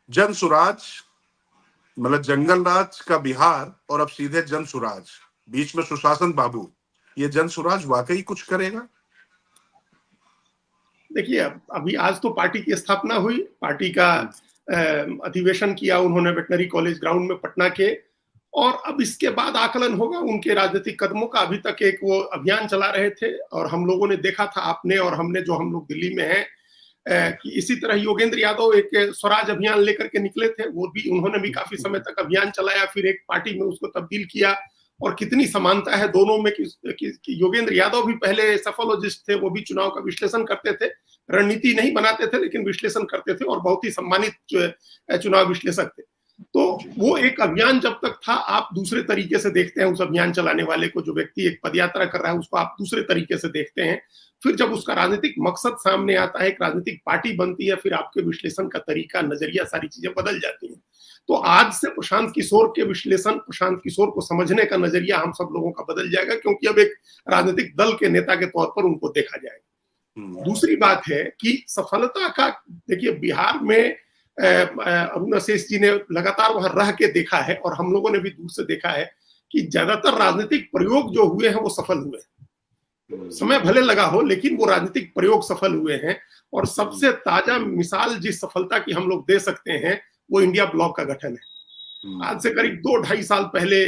जन सुराज, मतलब जंगल राज का बिहार, और अब सीधे जन सुराज, बीच में सुशासन बाबू, ये जन सुराज वाकई कुछ करेगा? देखिए, अभी आज तो पार्टी की स्थापना हुई, पार्टी का अधिवेशन किया उन्होंने वेटनरी कॉलेज ग्राउंड में पटना के, और अब इसके बाद आकलन होगा उनके राजनीतिक कदमों का। अभी तक एक वो अभियान चला रहे थे और हम लोगों ने देखा था, आपने और हमने, जो हम लोग दिल्ली में हैं, कि इसी तरह योगेंद्र यादव एक स्वराज अभियान लेकर के निकले थे, वो भी उन्होंने भी काफी समय तक अभियान चलाया, फिर एक पार्टी में उसको तब्दील किया। और कितनी समानता है दोनों में कि योगेंद्र यादव भी पहले सफोलॉजिस्ट थे, वो भी चुनाव का विश्लेषण करते थे, रणनीति नहीं बनाते थे लेकिन विश्लेषण करते थे, और बहुत ही सम्मानित चुनाव विश्लेषक थे। तो वो एक अभियान जब तक था, आप दूसरे तरीके से देखते हैं उस अभियान चलाने वाले को, जो व्यक्ति एक पदयात्रा कर रहा है उसको आप दूसरे तरीके से देखते हैं। फिर जब उसका राजनीतिक मकसद सामने आता है, एक राजनीतिक पार्टी बनती है, फिर आपके विश्लेषण का तरीका, नजरिया, सारी चीजें बदल जाती हैं। तो आज से प्रशांत किशोर के विश्लेषण, प्रशांत किशोर को समझने का नजरिया हम सब लोगों का बदल जाएगा, क्योंकि अब एक राजनीतिक दल के नेता के तौर पर उनको देखा जाएगा। दूसरी बात है कि सफलता का, देखिए बिहार में अरुण अशेष जी ने लगातार वहां रह के देखा है, और हम लोगों ने भी दूर से देखा है कि ज्यादातर राजनीतिक प्रयोग जो हुए हैं वो सफल हुए हैं। समय भले लगा हो, लेकिन वो राजनीतिक प्रयोग सफल हुए हैं। और सबसे ताजा मिसाल जिस सफलता की हम लोग दे सकते हैं वो इंडिया ब्लॉक का गठन है। आज से करीब 2-2.5 साल पहले,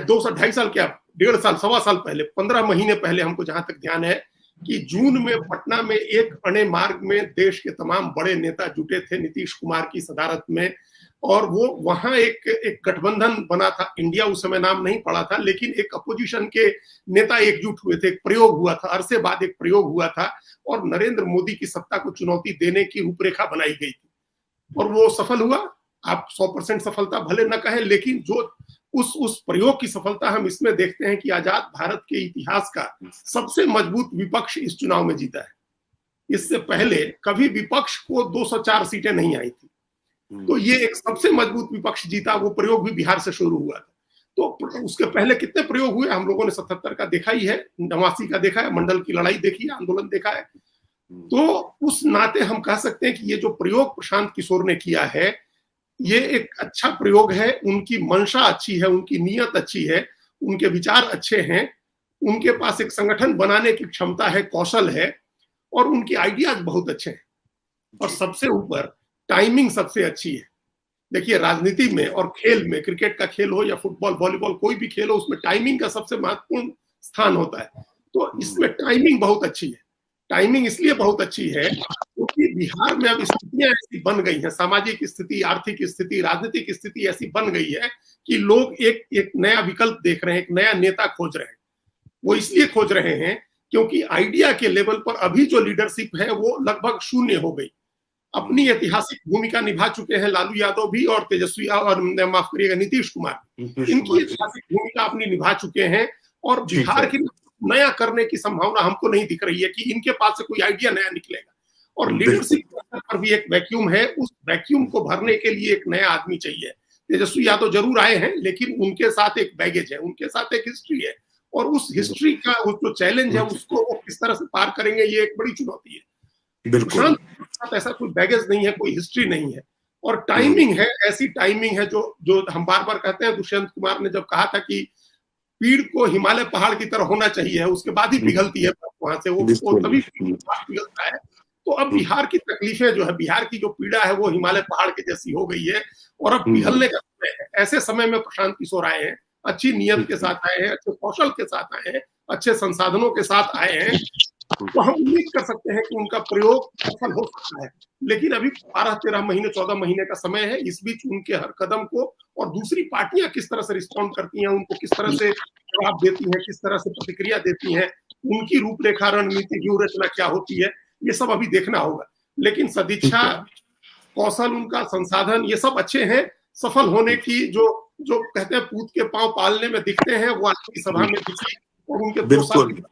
2-2.5 साल क्या, 1.5 साल, 1.25 साल पहले, 15 महीने पहले, हमको जहां तक ध्यान है कि जून में पटना में एक अणे मार्ग में देश के तमाम बड़े नेता जुटे थे नीतीश कुमार की सदारत में, और वो वहां एक गठबंधन बना था। इंडिया उस समय नाम नहीं पड़ा था, लेकिन एक अपोजिशन के नेता एकजुट हुए थे, एक प्रयोग हुआ था, अरसे बाद एक प्रयोग हुआ था, और नरेंद्र मोदी की सत्ता को चुनौती देने की रूपरेखा बनाई गई थी, और वो सफल हुआ। आप 100% सफलता भले न कहें, लेकिन जो उस प्रयोग की सफलता हम इसमें देखते हैं कि आजाद भारत के इतिहास का सबसे मजबूत विपक्ष इस चुनाव में जीता है। इससे पहले कभी विपक्ष को 204 सीटें नहीं आई थी, तो ये एक सबसे मजबूत विपक्ष जीता। वो प्रयोग भी बिहार से शुरू हुआ था। तो उसके पहले कितने प्रयोग हुए हम लोगों ने 77 का देखा ही है, 89 का देखा है, मंडल की लड़ाई देखी है, आंदोलन देखा है। तो उस नाते हम कह सकते हैं कि ये जो प्रयोग प्रशांत किशोर ने किया है, ये एक अच्छा प्रयोग है। उनकी मंशा अच्छी है, उनकी नीयत अच्छी है, उनके विचार अच्छे हैं, उनके पास एक संगठन बनाने की क्षमता है, कौशल है, और उनकी आइडियाज बहुत अच्छे हैं, और सबसे ऊपर टाइमिंग सबसे अच्छी है। देखिए, राजनीति में और खेल में, क्रिकेट का खेल हो या फुटबॉल, वॉलीबॉल, कोई भी खेल हो, उसमें टाइमिंग का सबसे महत्वपूर्ण स्थान होता है। तो इसमें टाइमिंग बहुत अच्छी है। टाइमिंग इसलिए बहुत अच्छी है क्योंकि बिहार में अब स्थितियां ऐसी बन गई हैं, सामाजिक स्थिति, आर्थिक स्थिति, राजनीतिक स्थिति ऐसी बन गई है कि लोग एक नया विकल्प देख रहे हैं, एक नया नेता खोज रहे हैं। वो इसलिए खोज रहे हैं क्योंकि आइडिया के लेवल पर अभी जो लीडरशिप है वो लगभग शून्य हो गई। अपनी ऐतिहासिक भूमिका निभा चुके हैं लालू यादव भी, और तेजस्वी, और माफ करिएगा, नीतीश कुमार, इनकी ऐतिहासिक भूमिका अपनी निभा चुके हैं, और बिहार की नया करने की संभावना हमको नहीं दिख रही है कि इनके पास से कोई आइडिया नया निकलेगा। और लीडरशिप पर भी एक वैक्यूम है, उस वैक्यूम को भरने के लिए एक नया आदमी चाहिए। तेजस्वी यादव जरूर आए हैं, लेकिन उनके साथ एक बैगेज है, उनके साथ एक हिस्ट्री है, और उस हिस्ट्री का जो चैलेंज है उसको वो किस तरह से पार करेंगे, ये एक बड़ी चुनौती है। बिल्कुल, ऐसा कोई बैगेज नहीं है, कोई हिस्ट्री नहीं है, और टाइमिंग है, ऐसी टाइमिंग है जो हम बार बार कहते हैं। दुष्यंत कुमार ने जब कहा था कि पीड़ को हिमालय पहाड़ की तरह होना चाहिए, उसके बाद ही पिघलती है वहां से, वो तभी पिघलता है। तो अब बिहार की तकलीफें जो है, बिहार की जो पीड़ा है, वो हिमालय पहाड़ के जैसी हो गई है, और अब पिघलने का समय है। ऐसे समय में प्रशांत किशोर आए हैं, अच्छी नीयत के साथ आए हैं, अच्छे कौशल के साथ आए हैं, अच्छे संसाधनों के साथ आए हैं, तो हम उम्मीद कर सकते हैं कि उनका प्रयोग सफल हो सकता है। लेकिन अभी 12-13 महीने, 14 महीने का समय है। इस बीच उनके हर कदम को, और दूसरी पार्टियां किस तरह से रिस्पॉन्ड करती हैं, उनको किस तरह से जवाब देती हैं, किस तरह से प्रतिक्रिया देती हैं, उनकी रूपरेखा, रणनीति, व्यूह रचना क्या होती है, ये सब अभी देखना होगा। लेकिन सदिच्छा, कौशल, उनका संसाधन, ये सब अच्छे हैं। सफल होने की जो कहते हैं पूत के पांव पालने में दिखते हैं, वो आज की सभा में दिखी, और उनके 2 साल